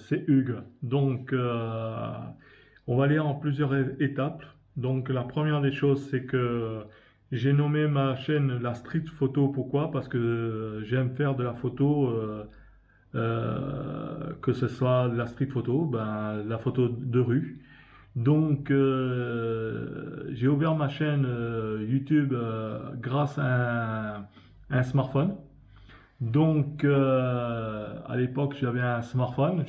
c'est Hugues. Donc, on va aller en plusieurs étapes. Donc, la première des choses, c'est que j'ai nommé ma chaîne la Street Photo. Pourquoi? Parce que j'aime faire de la photo, que ce soit de la street photo, ben, la photo de rue. Donc, j'ai ouvert ma chaîne YouTube grâce à un smartphone. Donc, à l'époque, j'avais un smartphone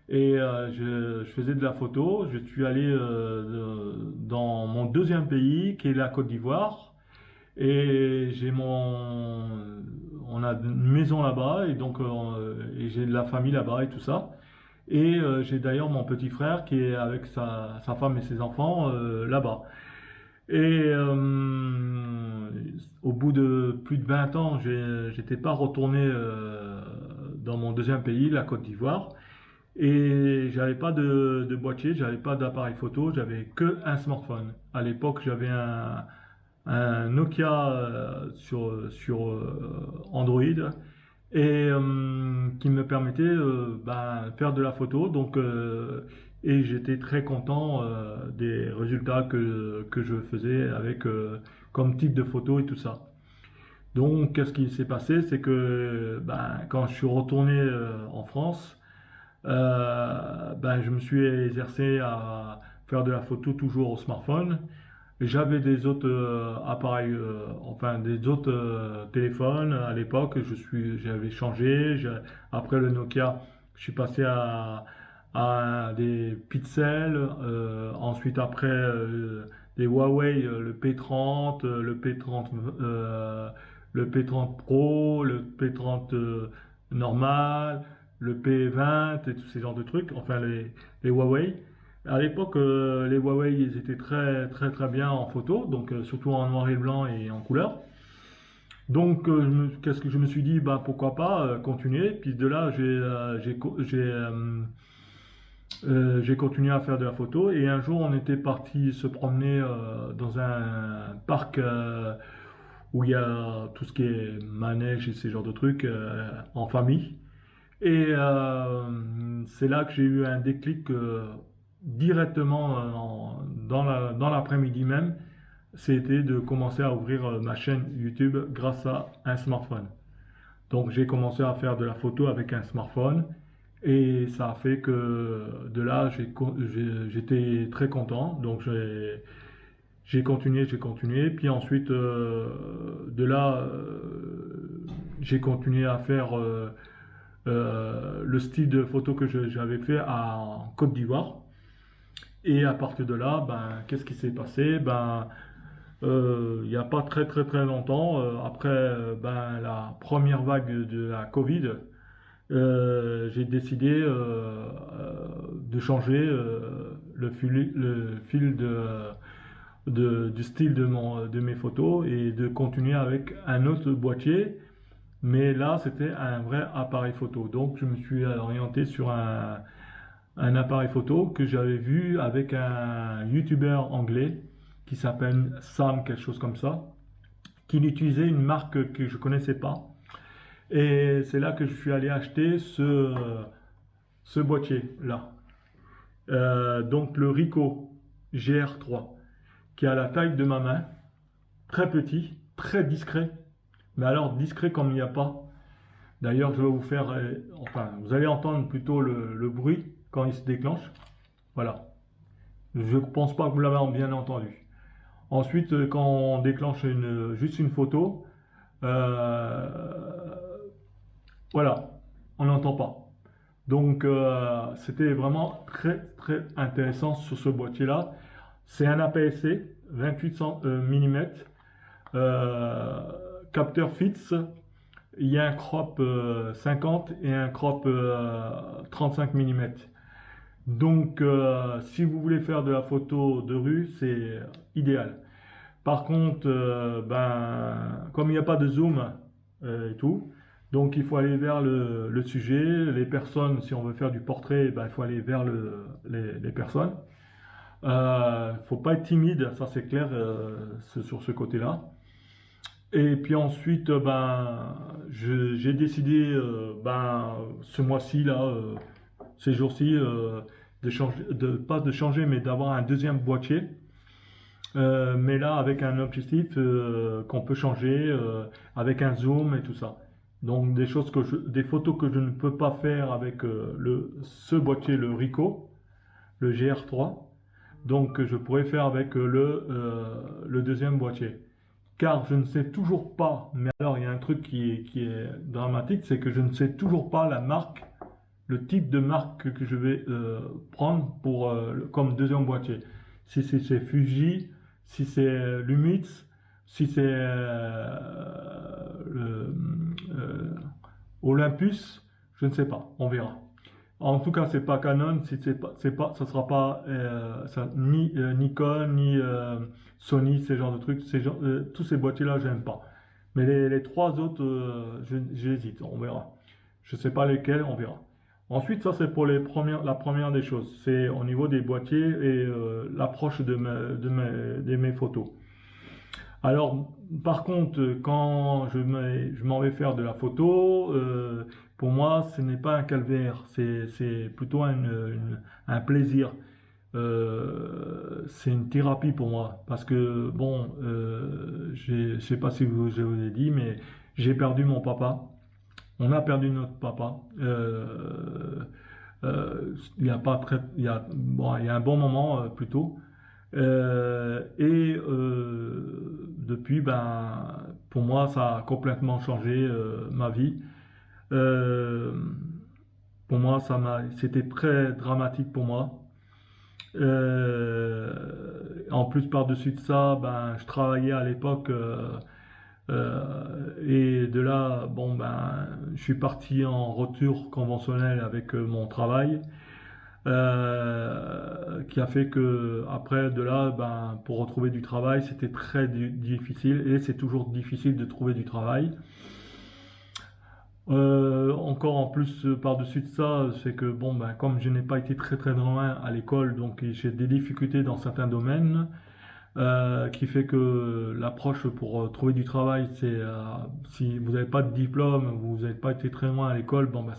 je faisais de la photo. Je suis allé dans mon deuxième pays, qui est la Côte d'Ivoire, et on a une maison là-bas, et donc et j'ai de la famille là-bas et tout ça. Et j'ai d'ailleurs mon petit frère qui est avec sa femme et ses enfants là-bas. Et au bout de plus de 20 ans, j'étais pas retourné dans mon deuxième pays, la Côte d'Ivoire. Et j'avais pas de boîtier, j'avais pas d'appareil photo, j'avais que un smartphone. À l'époque, j'avais un Nokia sur Android et qui me permettait de faire de la photo. Donc, et j'étais très content des résultats que je faisais avec comme type de photo et tout ça. Donc, qu'est-ce qui s'est passé? C'est que quand je suis retourné en France, je me suis exercé à faire de la photo toujours au smartphone. J'avais des autres appareils, enfin des autres téléphones à l'époque. J'avais changé. Après le Nokia, je suis passé à des Pixel. Ensuite, après des Huawei, le P30, le P30 Pro, le P30 normal, le P20 et tous ces genres de trucs. Enfin, les Huawei. À l'époque, les Huawei, ils étaient très très très bien en photo, donc surtout en noir et blanc et en couleur. Donc, qu'est-ce que je me suis dit, bah pourquoi pas continuer. Puis de là, j'ai continué à faire de la photo. Et un jour, on était parti se promener dans un parc où il y a tout ce qui est manège et ces genres de trucs en famille. Et c'est là que j'ai eu un déclic directement dans l'après-midi même. C'était de commencer à ouvrir ma chaîne YouTube grâce à un smartphone. Donc j'ai commencé à faire de la photo avec un smartphone et ça a fait que de là j'étais très content. Donc j'ai continué. Puis ensuite de là j'ai continué à faire le style de photo que j'avais fait en Côte d'Ivoire. Et à partir de là, qu'est-ce qui s'est passé? Il n'y a pas très très très longtemps, après la première vague de la Covid, j'ai décidé de changer le fil du style de mes photos et de continuer avec un autre boîtier. Mais là, c'était un vrai appareil photo. Donc, je me suis orienté sur un appareil photo que j'avais vu avec un YouTuber anglais qui s'appelle Sam, quelque chose comme ça, qui utilisait une marque que je connaissais pas. Et c'est là que je suis allé acheter ce boîtier-là. Donc, le Ricoh GR3, qui a la taille de ma main, très petit, très discret, mais alors discret comme il n'y a pas. D'ailleurs, je vais vous faire, vous allez entendre plutôt le bruit quand il se déclenche. Voilà. Je ne pense pas que vous l'avez bien entendu. Ensuite, quand on déclenche juste une photo, euh, voilà, on n'entend pas. Donc, c'était vraiment très très intéressant sur ce boîtier-là. C'est un APS-C 28 mm, capteur fixe. Il y a un crop 50 et un crop 35 mm. Donc, si vous voulez faire de la photo de rue, c'est idéal. Par contre, comme il n'y a pas de zoom et tout, donc il faut aller vers le sujet, les personnes. Si on veut faire du portrait, il faut aller vers les personnes. Faut pas être timide, ça c'est clair sur ce côté-là. Et puis ensuite, ben, j'ai décidé, ben, ce mois-ci, là, ces jours-ci, de changer, pas de changer, mais d'avoir un deuxième boîtier. Mais là, avec un objectif qu'on peut changer, avec un zoom et tout ça. Donc, des photos que je ne peux pas faire avec ce boîtier, le Ricoh, le GR3. Donc, je pourrais faire avec le deuxième boîtier. Car je ne sais toujours pas, mais alors il y a un truc qui est dramatique, c'est que je ne sais toujours pas la marque, le type de marque que je vais prendre comme deuxième boîtier. Si c'est Fuji, si c'est Lumix, si c'est Olympus, je ne sais pas, on verra. En tout cas, c'est pas Canon, si c'est pas, ça sera pas ni Nikon ni Sony, ces genres de trucs. Tous ces boîtiers-là, j'aime pas. Mais les trois autres, j'hésite, on verra. Je sais pas lesquels, on verra. Ensuite, ça c'est pour la première des choses. C'est au niveau des boîtiers et l'approche de mes photos. Alors, par contre, quand je m'en vais faire de la photo, pour moi, ce n'est pas un calvaire, c'est plutôt un plaisir. C'est une thérapie pour moi, parce que, bon, je sais pas si je vous ai dit, mais j'ai perdu mon papa. On a perdu notre papa. Il y a pas très, il y a un bon moment plutôt. Depuis, ben, pour moi, ça a complètement changé ma vie. Euh, pour moi, c'était très dramatique pour moi. En plus, par-dessus de ça, ben, je travaillais à l'époque et de là, bon, ben, je suis parti en rupture conventionnelle avec mon travail. Qui a fait que après de là, ben, pour retrouver du travail, c'était très difficile et c'est toujours difficile de trouver du travail. Encore en plus par-dessus de ça, c'est que bon, ben, comme je n'ai pas été très loin à l'école, donc j'ai des difficultés dans certains domaines, qui fait que l'approche pour trouver du travail, c'est si vous n'avez pas de diplôme, vous n'avez pas été très loin à l'école, bon, ben,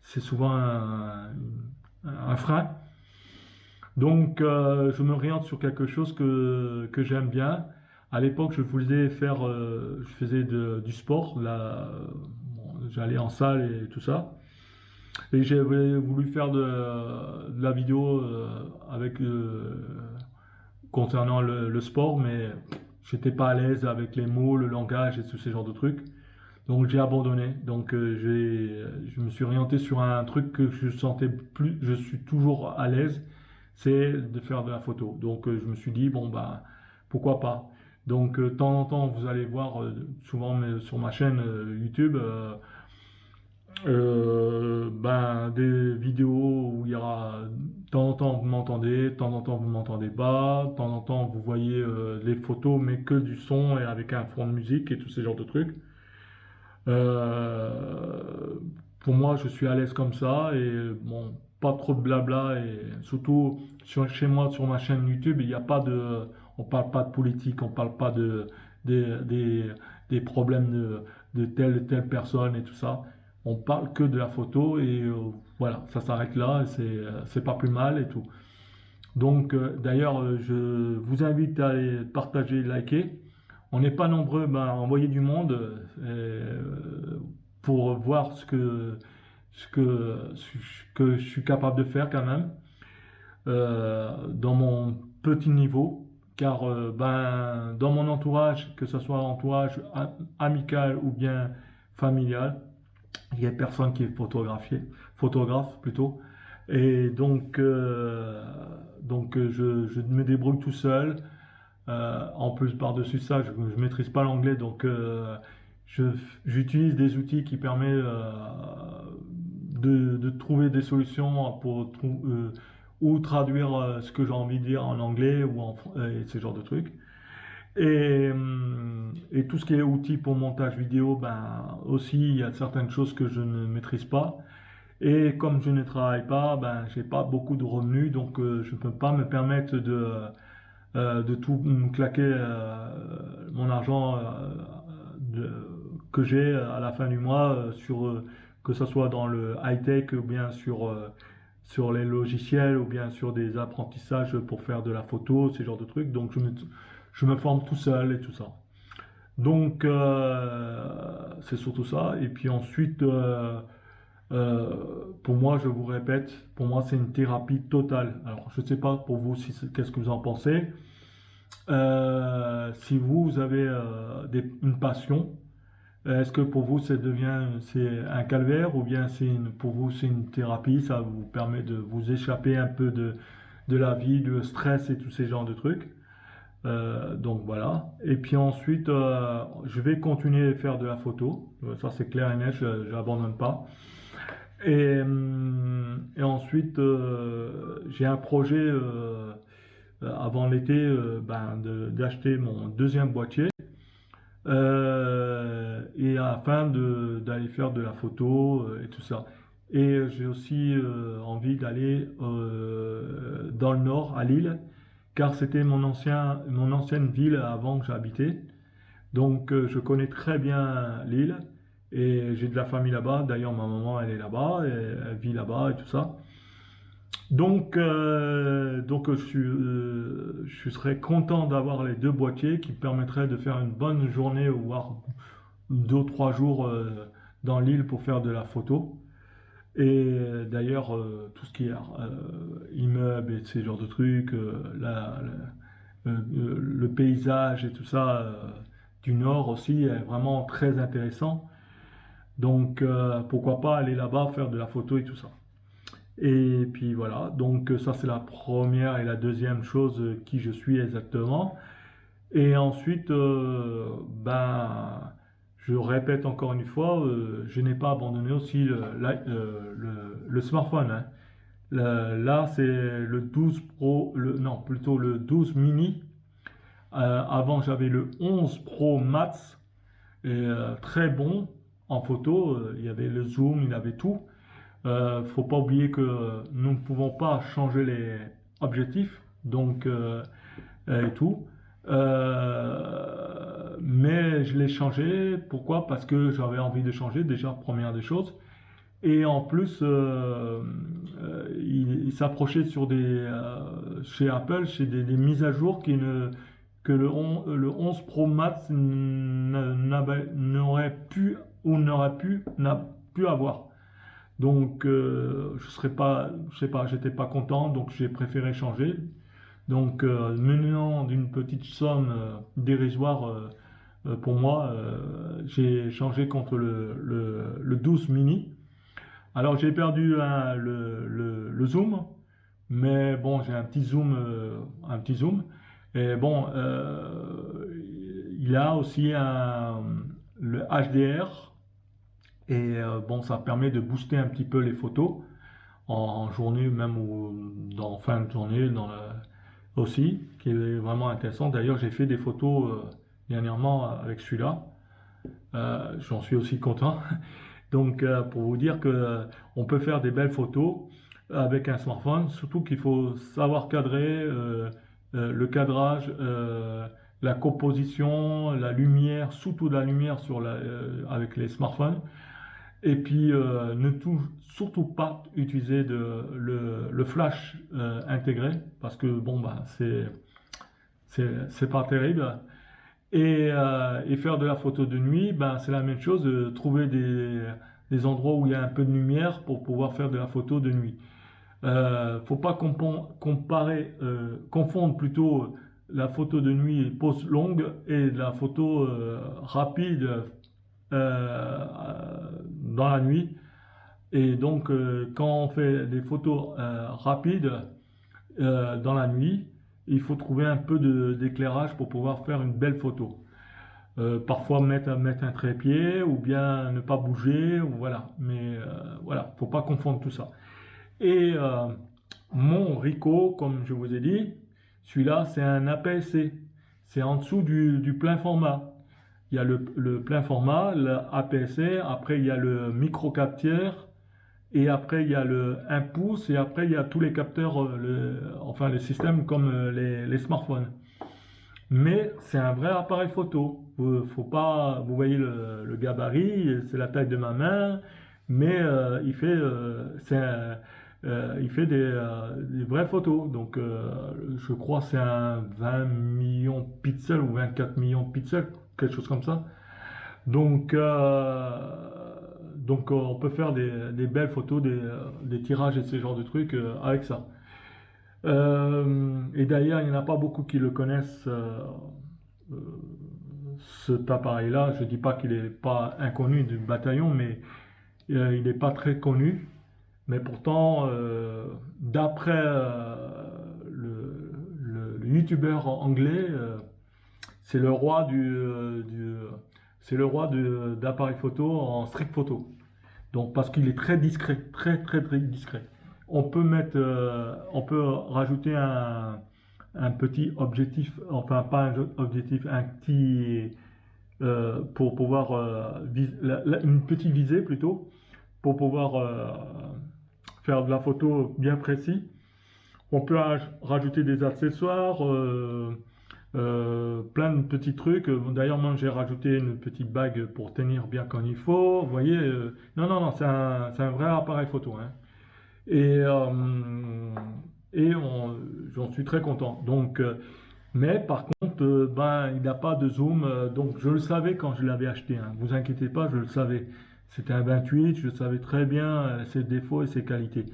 c'est souvent un frein. Donc, je me m'oriente sur quelque chose que j'aime bien. À l'époque, je faisais du sport. Là, bon, j'allais en salle et tout ça. Et j'avais voulu faire de la vidéo concernant le sport, mais j'étais pas à l'aise avec les mots, le langage et tous ces genres de trucs. Donc j'ai abandonné. Donc je me suis orienté sur un truc que je sentais plus, je suis toujours à l'aise, c'est de faire de la photo. Donc je me suis dit bon bah pourquoi pas. Donc de temps en temps vous allez voir souvent sur ma chaîne YouTube ben des vidéos où il y aura de temps en temps vous m'entendez, de temps en temps vous m'entendez pas, de temps en temps vous voyez les photos mais que du son et avec un fond de musique et tous ces genres de trucs. Euh, pour moi, je suis à l'aise comme ça et bon, pas trop de blabla et surtout chez moi sur ma chaîne YouTube, il n'y a pas on parle pas de politique, on parle pas des, des, des problèmes de telle personne et tout ça. On parle que de la photo et voilà, ça s'arrête là et c'est pas plus mal et tout. Donc, d'ailleurs, je vous invite à aller partager, liker. On n'est pas nombreux ben, à envoyer du monde pour voir ce que je suis capable de faire quand même dans mon petit niveau. Car ben, dans mon entourage, que ce soit entourage amical ou bien familial, il y a personne qui est photographe plutôt. Et je me débrouille tout seul. En plus, par-dessus ça, je ne maîtrise pas l'anglais, donc je- j'utilise des outils qui permettent de trouver des solutions ou traduire ce que j'ai envie de dire en anglais et ce genre de trucs. Et tout ce qui est outils pour montage vidéo, ben aussi il y a certaines choses que je ne maîtrise pas. Et comme je ne travaille pas, ben j'ai pas beaucoup de revenus, donc je ne peux pas me permettre de tout me claquer mon argent de- que j'ai à la fin du mois que ce soit dans le high-tech ou bien sur les logiciels ou bien sur des apprentissages pour faire de la photo, ces genres de trucs. Donc je me forme tout seul et tout ça. Donc c'est surtout ça. Et puis ensuite, pour moi, je vous répète, pour moi c'est une thérapie totale. Alors je ne sais pas pour vous qu'est-ce que vous en pensez. Si vous avez une passion, est-ce que pour vous c'est un calvaire ou bien pour vous c'est une thérapie, ça vous permet de vous échapper un peu de la vie, du stress et tous ces genres de trucs. Donc voilà. Et puis ensuite, je vais continuer à faire de la photo. Ça c'est clair et net, je n'abandonne pas. Et ensuite, j'ai un projet avant l'été d'acheter mon deuxième boîtier et afin d'aller faire de la photo et tout ça. Et j'ai aussi envie d'aller dans le nord, à Lille, car c'était mon ancienne ville avant que j'habitais. Donc je connais très bien Lille et j'ai de la famille là-bas. D'ailleurs, ma maman, elle est là-bas, et elle vit là-bas et tout ça. Donc je serais content d'avoir les deux boîtiers qui me permettraient de faire une bonne journée ou voire 2 ou 3 jours dans l'île pour faire de la photo. Et d'ailleurs, tout ce qui est immeuble et ces genres de trucs, le paysage et tout ça du nord aussi est vraiment très intéressant. Donc pourquoi pas aller là-bas faire de la photo et tout ça. Et puis voilà, donc ça c'est la première et la deuxième chose qui je suis exactement. Et ensuite, je répète encore une fois, je n'ai pas abandonné aussi le smartphone, hein. Là, c'est le 12 Pro, non, plutôt le 12 mini. Avant, j'avais le 11 Pro Max, et, très bon en photo. Il y avait le zoom, il avait tout. Faut pas oublier que nous ne pouvons pas changer les objectifs, donc et tout. Mais je l'ai changé. Pourquoi? Parce que j'avais envie de changer déjà, première des choses. Et en plus, il s'approchait chez Apple, chez des mises à jour que le 11 Pro Max n'aurait pu ou n'a pu avoir. Donc, je sais pas, j'étais pas content, donc j'ai préféré changer. Donc, menant d'une petite somme dérisoire pour moi, j'ai changé contre le 12 mini. Alors, j'ai perdu le zoom, mais bon, j'ai un petit zoom. Et bon, il a aussi le HDR. Et bon, ça permet de booster un petit peu les photos en journée, même ou dans fin de journée, aussi, qui est vraiment intéressant. D'ailleurs, j'ai fait des photos dernièrement avec celui-là. J'en suis aussi content. Donc, pour vous dire que on peut faire des belles photos avec un smartphone, surtout qu'il faut savoir cadrer le cadrage, la composition, la lumière, surtout la lumière avec les smartphones. Et puis, surtout pas utiliser le flash intégré, parce que bon, bah, c'est pas terrible. Et faire de la photo de nuit, ben, c'est la même chose, trouver des endroits où il y a un peu de lumière pour pouvoir faire de la photo de nuit. Faut pas confondre plutôt la photo de nuit pose longue et la photo rapide dans la nuit. Et donc, quand on fait des photos rapides dans la nuit, il faut trouver un peu d'éclairage pour pouvoir faire une belle photo. Parfois mettre un trépied ou bien ne pas bouger, ou voilà. Mais voilà, faut pas confondre tout ça. Et mon Ricoh, comme je vous ai dit, celui-là c'est un APS-C. C'est en dessous du plein format. Il y a le plein format, l'APS-C, après il y a le micro 4 tiers et après il y a le 1 pouce, et après il y a tous les capteurs, enfin les systèmes comme les smartphones. Mais c'est un vrai appareil photo. Faut pas, vous voyez le gabarit, c'est la taille de ma main, mais il fait des vraies photos. Donc je crois que c'est un 20 millions de pixels ou 24 millions de pixels, quelque chose comme ça. Donc, on peut faire des belles photos, des tirages et ce genre de trucs avec ça. Et d'ailleurs, il n'y en a pas beaucoup qui le connaissent, euh, cet appareil-là. Je ne dis pas qu'il n'est pas inconnu du bataillon, mais il n'est pas très connu. Mais pourtant, d'après le youtubeur anglais, c'est le roi c'est le roi d'appareil photo en strict photo. Donc, parce qu'il est très discret, très très très discret. On peut rajouter un petit objectif, enfin pas un objectif, un petit pour pouvoir une petite visée plutôt pour pouvoir faire de la photo bien précis. On peut rajouter des accessoires, plein de petits trucs. D'ailleurs, moi j'ai rajouté une petite bague pour tenir bien comme il faut. Vous voyez, non, non, non, c'est un vrai appareil photo, hein. Et, j'en suis très content. Donc, mais par contre, ben, il n'a pas de zoom. Donc, je le savais quand je l'avais acheté, hein. Vous inquiétez pas, je le savais. C'était un 28, je savais très bien ses défauts et ses qualités.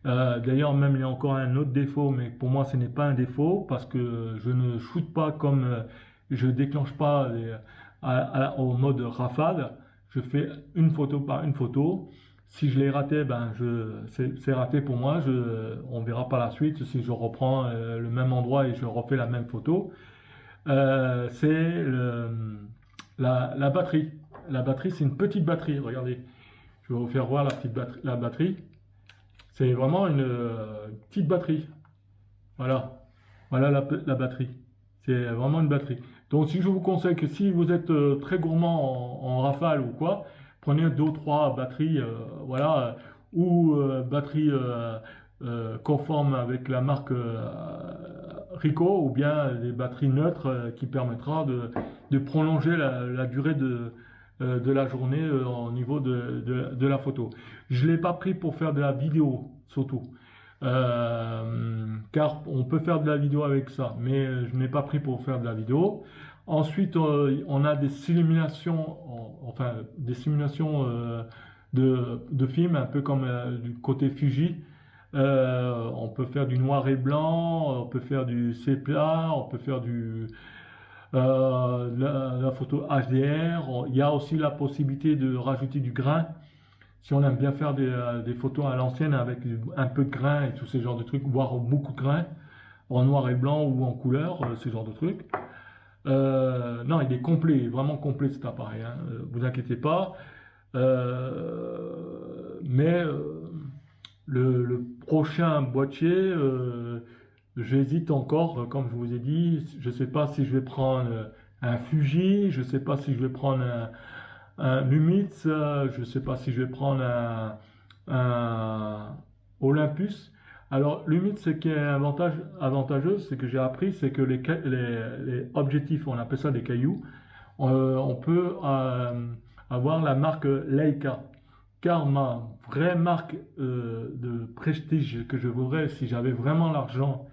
D'ailleurs, même il y a encore un autre défaut, mais pour moi, ce n'est pas un défaut parce que je ne shoot pas comme je déclenche pas au mode rafale. Je fais une photo par une photo. Si je l'ai raté, ben c'est raté pour moi. On verra par la suite si je reprends le même endroit et je refais la même photo. C'est la batterie. La batterie, c'est une petite batterie. Regardez, je vais vous faire voir la batterie. C'est vraiment une petite batterie. Voilà, voilà la batterie. C'est vraiment une batterie. Donc, si je vous conseille que si vous êtes très gourmand en rafale ou quoi, prenez deux ou trois batteries, voilà, ou batteries conformes avec la marque Ricoh, ou bien des batteries neutres qui permettra de prolonger la durée de la journée au niveau de la photo. Je ne l'ai pas pris pour faire de la vidéo, surtout. Car on peut faire de la vidéo avec ça, mais je n'ai pas pris pour faire de la vidéo. Ensuite, on a des simulations, enfin des simulations de films, un peu comme du côté Fuji. On peut faire du noir et blanc, on peut faire du sépia, on peut faire la photo HDR. Il y a aussi la possibilité de rajouter du grain. Si on aime bien faire des photos à l'ancienne avec un peu de grain et tous ces genres de trucs, voire beaucoup de grain, en noir et blanc ou en couleur, ces genres de trucs. Non, il est complet, vraiment complet cet appareil, hein, vous inquiétez pas. Mais le prochain boîtier, j'hésite encore, comme je vous ai dit. Je ne sais pas si je vais prendre un Fuji, je ne sais pas si je vais prendre un Lumix, je ne sais pas si je vais prendre un Olympus. Alors, Lumix, ce qui est avantageux, c'est que j'ai appris, c'est que les objectifs, on appelle ça des cailloux, on peut avoir la marque Leica. Car ma vraie marque de prestige que je voudrais si j'avais vraiment l'argent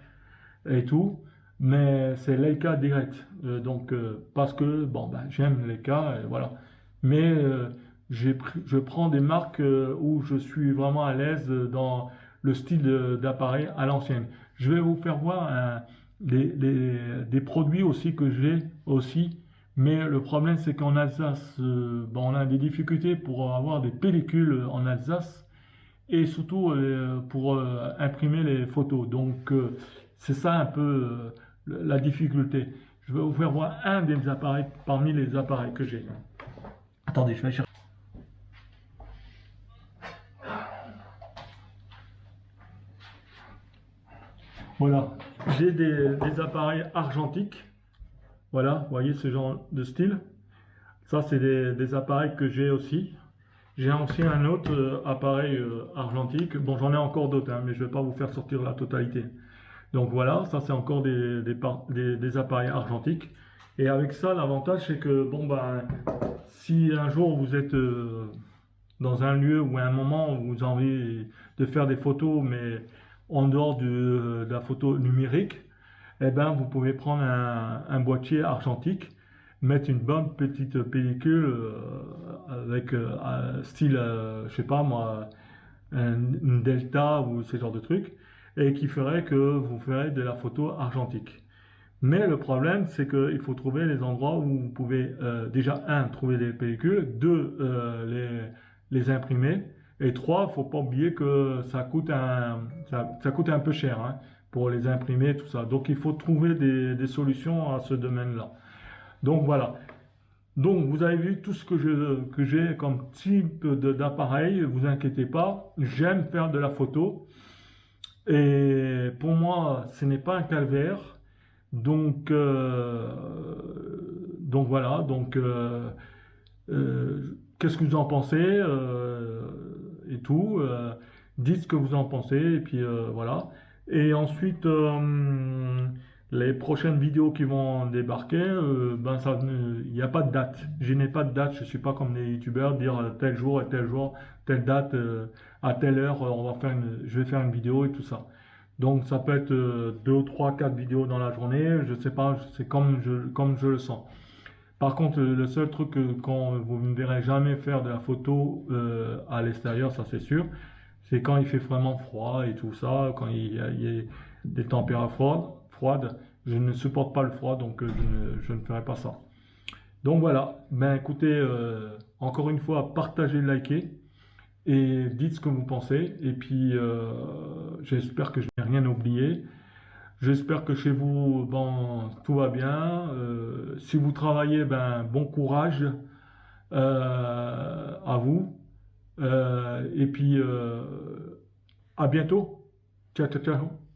et tout, mais c'est Leica direct. Donc, parce que bon, ben, j'aime Leica, et voilà. Mais je prends des marques où je suis vraiment à l'aise dans le style d'appareil à l'ancienne. Je vais vous faire voir des produits aussi que j'ai aussi. Mais le problème, c'est qu'en Alsace, bon, on a des difficultés pour avoir des pellicules en Alsace et surtout pour imprimer les photos. Donc, c'est ça un peu la difficulté. Je vais vous faire voir un des appareils parmi les appareils que j'ai. Attendez, je vais chercher. Voilà, j'ai des appareils argentiques. Voilà, vous voyez ce genre de style. Ça, c'est des appareils que j'ai aussi. J'ai aussi un autre appareil argentique. Bon, j'en ai encore d'autres, hein, mais je ne vais pas vous faire sortir la totalité. Donc voilà, ça c'est encore des appareils argentiques. Et avec ça, l'avantage c'est que bon ben, si un jour vous êtes dans un lieu ou à un moment où vous avez envie de faire des photos, mais en dehors de la photo numérique, eh ben vous pouvez prendre un boîtier argentique, mettre une bonne petite pellicule avec un style, je sais pas moi, une delta ou ce genre de truc, et qui ferait que vous ferez de la photo argentique. Mais le problème, c'est qu'il faut trouver les endroits où vous pouvez déjà, un, trouver des pellicules, deux, les imprimer, et trois, il ne faut pas oublier que ça coûte un peu cher hein, pour les imprimer, tout ça. Donc il faut trouver des solutions à ce domaine-là. Donc voilà. Donc vous avez vu tout ce que j'ai comme type d'appareil, vous inquiétez pas, j'aime faire de la photo. Et pour moi, ce n'est pas un calvaire. Donc, donc voilà. Donc, qu'est-ce que vous en pensez et tout. Dites ce que vous en pensez et puis voilà. Et ensuite, les prochaines vidéos qui vont débarquer, ben ça, il n'y a pas de date. Je n'ai pas de date. Je suis pas comme les youtubeurs dire tel jour et tel jour, telle date, à telle heure, je vais faire une vidéo et tout ça. Donc ça peut être 2, 3, 4 vidéos dans la journée, je sais pas, c'est comme je le sens. Par contre, le seul truc quand vous ne me verrez jamais faire de la photo à l'extérieur, ça c'est sûr, c'est quand il fait vraiment froid et tout ça, quand il y a des températures froides, je ne supporte pas le froid, donc je ne ferai pas ça. Donc voilà, ben écoutez, encore une fois, partagez, likez et dites ce que vous pensez. Et puis, j'espère que je n'ai rien oublié. J'espère que chez vous, bon, tout va bien. Si vous travaillez, ben, bon courage à vous. Et puis, à bientôt. Ciao, ciao, ciao.